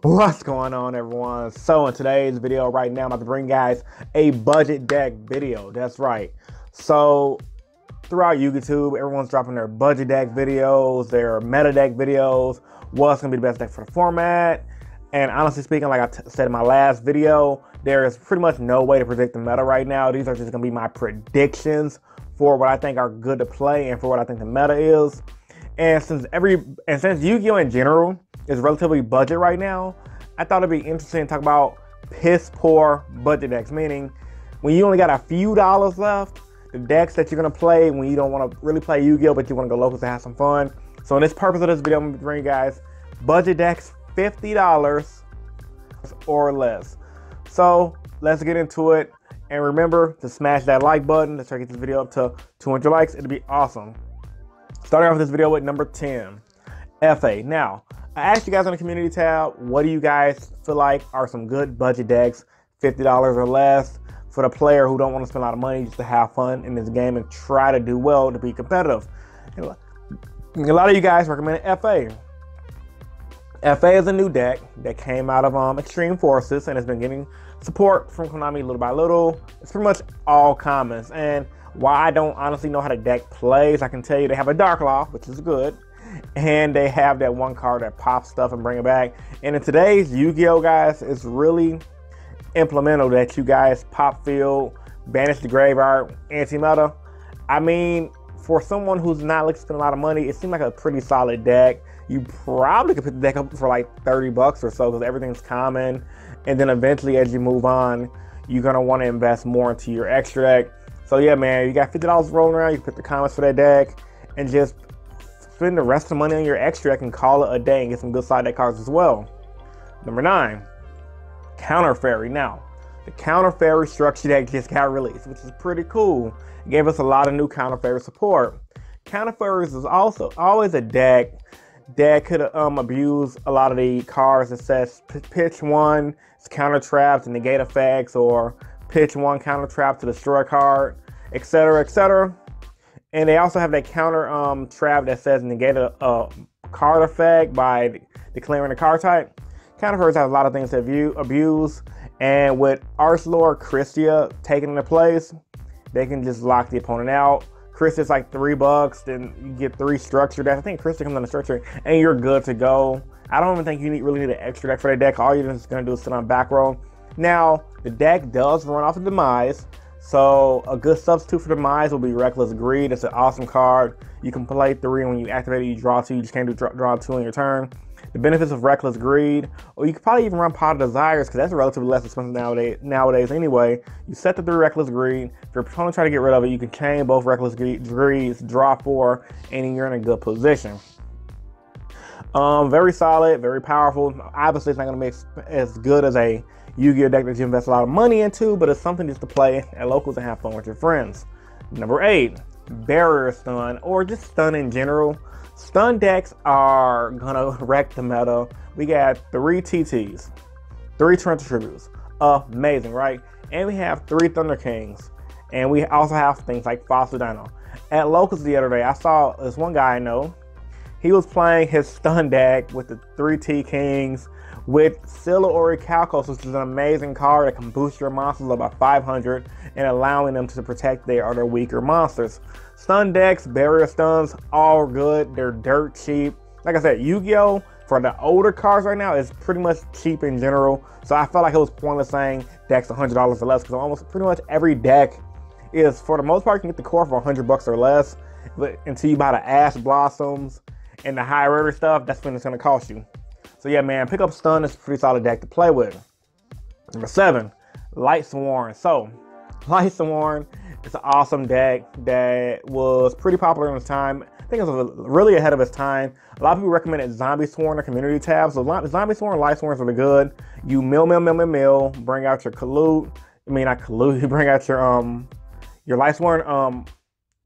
What's going on, everyone? So in today's video right now, I'm about to bring guys a budget deck video. That's right. So throughout YouTube, everyone's dropping their budget deck videos, their meta deck videos, what's going to be the best deck for the format. And honestly speaking, like I said in my last video, there is pretty much no way to predict the meta right now. These are just going to be my predictions for what I think are good to play and for what I think the meta is. And since Yu-Gi-Oh in general is relatively budget right now, I thought it'd be interesting to talk about piss poor budget decks, meaning when you only got a few dollars left, the decks that you're gonna play when you don't want to really play Yu-Gi-Oh, but you want to go local to have some fun. So in this purpose of this video, I'm gonna bring you guys budget decks $50 or less. So let's get into it. And remember to smash that like button. Let's try to get this video up to 200 likes. It'll be awesome. Starting off this video with number 10, FA. Now, I asked you guys on the community tab, what do you guys feel like are some good budget decks, $50 or less, for the player who don't want to spend a lot of money just to have fun in this game and try to do well to be competitive? And a lot of you guys recommended FA. FA is a new deck that came out of Extreme Forces and has been getting support from Konami little by little. It's pretty much all commons. And while I don't honestly know how the deck plays, I can tell you they have a Dark Law, which is good. And they have that one card that pops stuff and bring it back. And in today's Yu-Gi-Oh, guys, it's really implemental that you guys pop field, banish the graveyard, anti-meta. I mean, for someone who's not looking to spend a lot of money, it seems like a pretty solid deck. You probably could pick the deck up for like 30 bucks or so because everything's common. And then eventually, as you move on, you're going to want to invest more into your extra deck. So yeah, man, you got $50 rolling around. You can pick the comments for that deck and just spend the rest of the money on your extra deck and call it a day and get some good side deck cards as well. Number 9, Counter Fairy. Now, the Counter Fairy structure deck just got released, which is pretty cool. It gave us a lot of new Counter Fairy support. Counter Fairies is also always a deck that could abuse a lot of the cards that says pitch 1, it's counter trap to negate effects, or pitch 1 counter trap to destroy a card, etc., etc. And they also have that counter trap that says negate a card effect by declaring a card type. Counter Fairies have a lot of things to abuse, and with Archlord Christia taking into place, they can just lock the opponent out. Christia's like $3, then you get 3 structure decks. I think Christia comes on the structure, and you're good to go. I don't even think you really need an extra deck for that deck. All you're just going to do is sit on back row. Now, the deck does run off of Demise, so a good substitute for Demise will be Reckless Greed. It's an awesome card. You can play 3, and when you activate it, you draw 2. You just can't do draw 2 on your turn. The benefits of Reckless Greed, or you could probably even run Pot of Desires, because that's relatively less expensive nowadays anyway. You set the 3 Reckless Greed. If your opponent try to get rid of it, you can chain both Reckless Greeds, draw 4, and you're in a good position. Very solid, very powerful. Obviously, it's not going to be as good as a Yu-Gi-Oh deck that you invest a lot of money into, but it's something just to play at locals and have fun with your friends. Number 8, Barrier Stun, or just Stun in general. Stun decks are gonna wreck the meta. We got 3 TTs, 3 Torrential Tributes. Amazing, right? And we have 3 Thunder Kings. And we also have things like Fossil Dino. At locals the other day, I saw this one guy I know. He was playing his stun deck with the 3 T-Kings with Scylla Orichalcos, which is an amazing card that can boost your monsters up by 500 and allowing them to protect their other weaker monsters. Stun decks, barrier stuns, all good. They're dirt cheap. Like I said, Yu-Gi-Oh! For the older cards right now is pretty much cheap in general. So I felt like it was pointless saying decks $100 or less, because almost pretty much every deck is, for the most part, you can get the core for $100 or less. But until you buy the Ash Blossoms and the high rarity stuff, that's when it's going to cost you. So yeah, man, pick up Stun. It's a pretty solid deck to play with. Number 7, Light Sworn. So, Light Sworn is an awesome deck that was pretty popular in its time. I think it was really ahead of its time. A lot of people recommended Zombie Sworn or Community tab. So Zombie Sworn and Light Sworn is really good. You mill, bring out your Kalut. I mean, not Kalut. You bring out your Light Sworn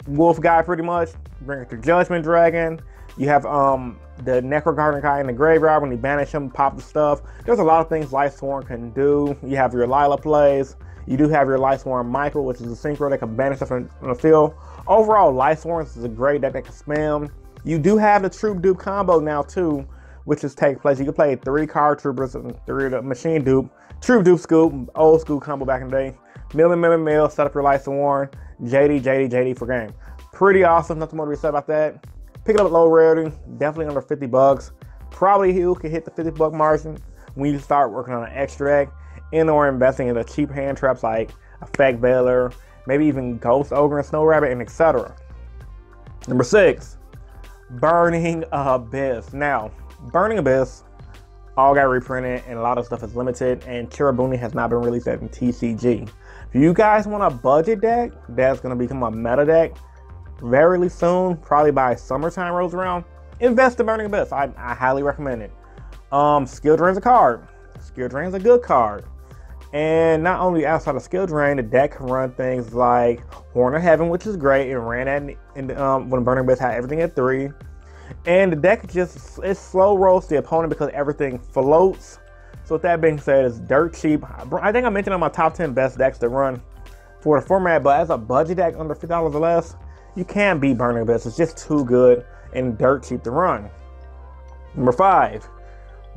wolf guy pretty much. Bring out your Judgment Dragon. You have the Necro Garden guy in the graveyard. When you banish him, pop the stuff. There's a lot of things Light Sworn can do. You have your Lila plays. You do have your Light Sworn Michael, which is a synchro that can banish stuff from the field. Overall, Light Sworn is a great deck that can spam. You do have the Troop Dupe combo now too, which is take place. You can play 3 card troopers and 3 of the machine dupe, troop dupe scoop, old school combo back in the day. Mill, set up your lights and warn, JD for game. Pretty awesome, nothing more to be said about that. Pick it up at low rarity, definitely under 50 bucks. Probably you can hit the 50 buck margin when you start working on an extra deck and or investing in the cheap hand traps like Effect Veiler, maybe even Ghost Ogre and Snow Rabbit, and etc. Number 6, Burning Abyss. Now, Burning Abyss all got reprinted and a lot of stuff is limited, and Kiribuni has not been released in TCG. If you guys want a budget deck that's going to become a meta deck very soon, probably by summertime rolls around, invest in Burning Abyss. I highly recommend it. Skill Drain's a card. Skill Drain's a good card. And not only outside of Skill Drain, the deck can run things like Horn of Heaven, which is great. It ran at when Burning Abyss had everything at 3. And the deck it slow rolls the opponent because everything floats. So with that being said, it's dirt cheap. I think I mentioned on my top 10 best decks to run for the format, but as a budget deck under $50 or less, you can't beat Burning Abyss. It's just too good and dirt cheap to run. Number 5,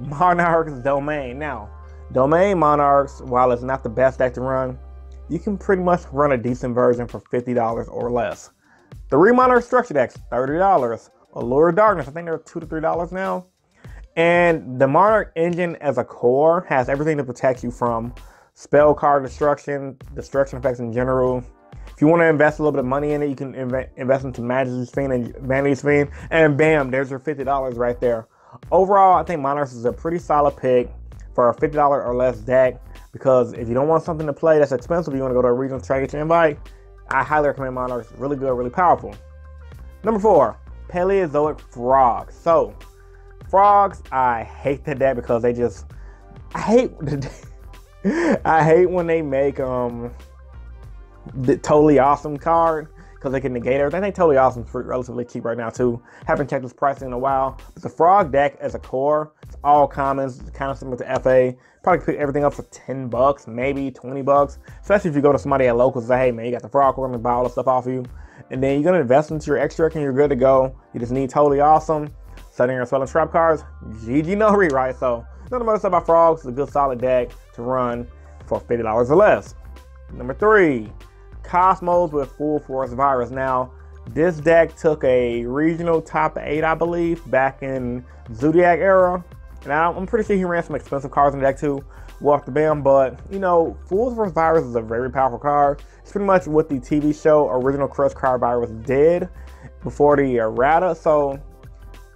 Monarch's Domain. Now, Domain Monarchs, while it's not the best deck to run, you can pretty much run a decent version for $50 or less. 3 Monarch structure decks, $30. Allure of Darkness, I think they're $2 to $3 now. And the Monarch engine as a core has everything to protect you from spell card destruction effects in general. If you want to invest a little bit of money in it, you can invest into Majesty's Fiend and Vanity's Fiend, and bam, there's your $50 right there. Overall, I think Monarchs is a pretty solid pick for a $50 or less deck, because if you don't want something to play that's expensive, you want to go to a regional try to get your invite, I highly recommend Monarchs. Really good, really powerful. Number 4, Paleozoic Frogs. So, Frogs, I hate the deck because I hate when they make the Totally Awesome card, because they can negate everything. I think Totally Awesome is relatively cheap right now too. Haven't checked this pricing in a while. But the Frog deck as a core, it's all commons, kind of similar to FA. Probably pick everything up for 10 bucks, maybe 20 bucks. Especially if you go to somebody at locals and say, hey man, you got the Frog core, I'm gonna buy all the stuff off you. And then you're gonna invest into your extra deck and you're good to go. You just need Totally Awesome, setting your spell and trap cards, GG no rewrite. So nothing more to say about Frogs. It's a good solid deck to run for $50 or less. Number 3, Cosmos with Full Force Virus. Now, this deck took a regional top 8, I believe, back in Zodiac era. And I'm pretty sure he ran some expensive cards in the deck too, off the bam. But, you know, Full Force Virus is a very powerful card. It's pretty much what the TV show Original Crush Card Virus did before the errata. So,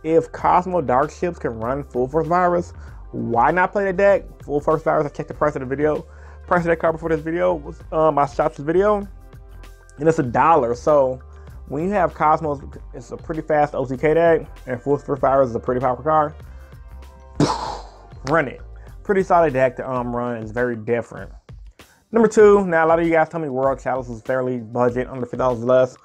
if Cosmo Dark Ships can run Full Force Virus, why not play the deck? Full Force Virus, I checked the price of the video. Price of that card before this video was, I shot this video, and it's $1. So when you have Cosmos, it's a pretty fast OTK deck, and Full Force Virus is a pretty powerful card. Run it. Pretty solid deck to run. It's very different. Number 2, now a lot of you guys tell me World Chalice is fairly budget, under $50 or less.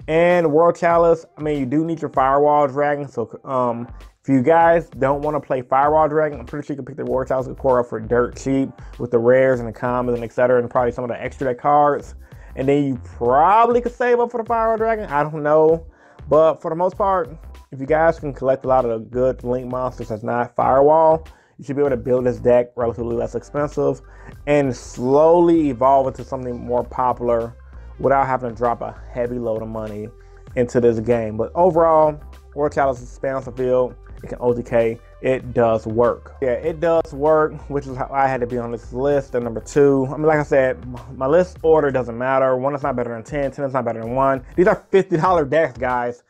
And World Chalice, I mean, you do need your Firewall Dragon. So if you guys don't want to play Firewall Dragon, I'm pretty sure you can pick the World Chalice core up for dirt cheap with the rares and the commons and etc. and probably some of the extra deck cards. And then you probably could save up for the Firewall Dragon. I don't know. But for the most part, if you guys can collect a lot of the good Link monsters that's not Firewall, you should be able to build this deck relatively less expensive and slowly evolve into something more popular without having to drop a heavy load of money into this game. But overall, World Chalice spans the field. It can OTK. It does work. Yeah, it does work, which is how I had to be on this list at number 2. I mean, like I said, my list order doesn't matter. 1 is not better than 10. 10 is not better than 1. These are $50 decks, guys.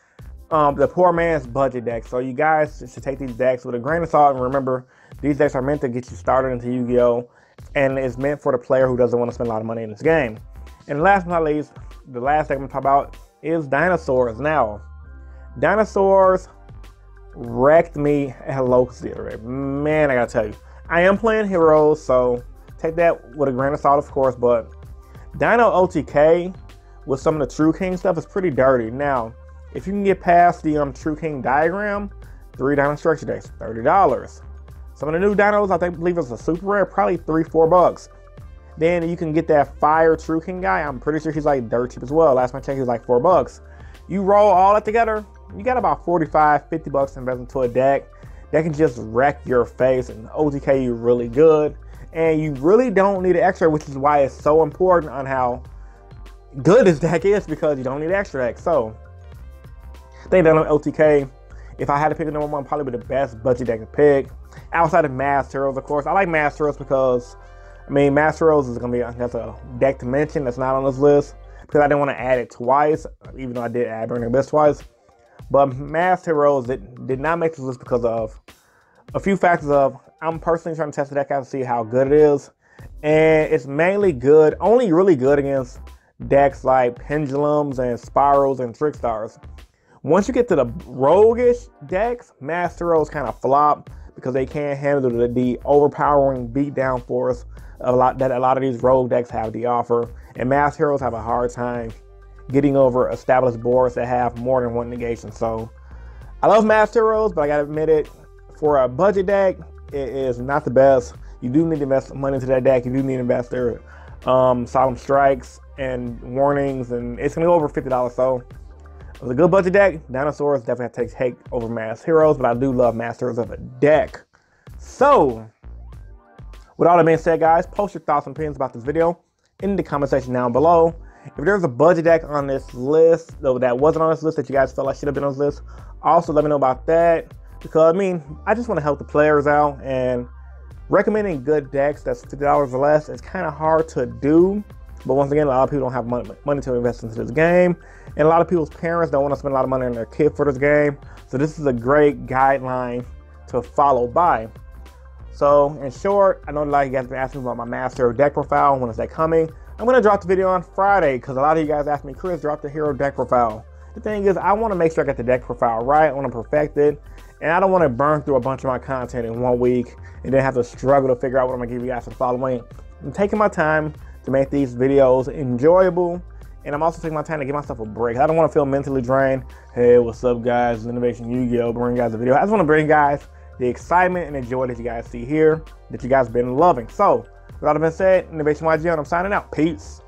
The poor man's budget deck. So you guys should take these decks with a grain of salt, and remember, these decks are meant to get you started into Yu-Gi-Oh! And it's meant for the player who doesn't want to spend a lot of money in this game. And last but not least, the last deck I'm going to talk about is Dinosaurs. Now, Dinosaurs wrecked me at Locust Theater. Man, I gotta tell you, I am playing Heroes, so take that with a grain of salt, of course, but Dino OTK with some of the True King stuff is pretty dirty. Now, if you can get past the True King diagram, 3 Dino structure decks, $30. Some of the new dinos, I believe it's a super rare, probably $3-4 bucks. Then you can get that Fire True King guy. I'm pretty sure he's like dirt cheap as well. Last time I checked, he was like $4 bucks. You roll all that together, you got about $45-50 to invest into a deck that can just wreck your face and OTK you really good. And you really don't need an extra, which is why it's so important on how good this deck is, because you don't need extra deck. So I think that on OTK, if I had to pick a number one, probably be the best budget deck to pick. Outside of Master Heroes, of course. I like Master Heroes because, I mean, Master Heroes is going to be, that's a deck to mention that's not on this list, because I didn't want to add it twice, even though I did add Burning Abyss twice. But Master Heroes did not make this list because of a few factors of, I'm personally trying to test the deck out to see how good it is. And it's mainly good, only really good against decks like Pendulums and Spirals and Trickstars. Once you get to the roguish decks, Master Heroes kind of flop because they can't handle the overpowering beatdown force that a lot of these rogue decks have to offer. And Master Heroes have a hard time getting over established boards that have more than one negation. So I love Master Heroes, but I gotta admit it, for a budget deck, it is not the best. You do need to invest money into that deck. You do need to invest their Solemn Strikes and Warnings, and it's gonna go over $50. So it was a good budget deck. Dinosaurs definitely have to take over Master Heroes, but I do love Master Heroes of a deck. So with all that being said, guys, post your thoughts and opinions about this video in the comment section down below. If there's a budget deck on this list, though, that wasn't on this list that you guys felt like should have been on this list, also let me know about that. Because, I mean, I just want to help the players out, and recommending good decks that's $50 or less is kind of hard to do. But once again, a lot of people don't have money to invest into this game, and a lot of people's parents don't want to spend a lot of money on their kid for this game. So this is a great guideline to follow by. So in short, I know a lot of you guys have been asking about my Master deck profile. When is that coming? I'm going to drop the video on Friday, because a lot of you guys asked me, Chris, drop the hero deck profile. The thing is, I want to make sure I get the deck profile right. I want to perfect it. And I don't want to burn through a bunch of my content in 1 week and then have to struggle to figure out what I'm going to give you guys for the following. I'm taking my time to make these videos enjoyable. And I'm also taking my time to give myself a break. I don't want to feel mentally drained. Hey, what's up, guys? Innovation Yu-Gi-Oh! Bring you guys a video. I just want to bring you guys the excitement and the joy that you guys see here, that you guys have been loving. So, with all that being said, Innovation YG, and I'm signing out. Peace.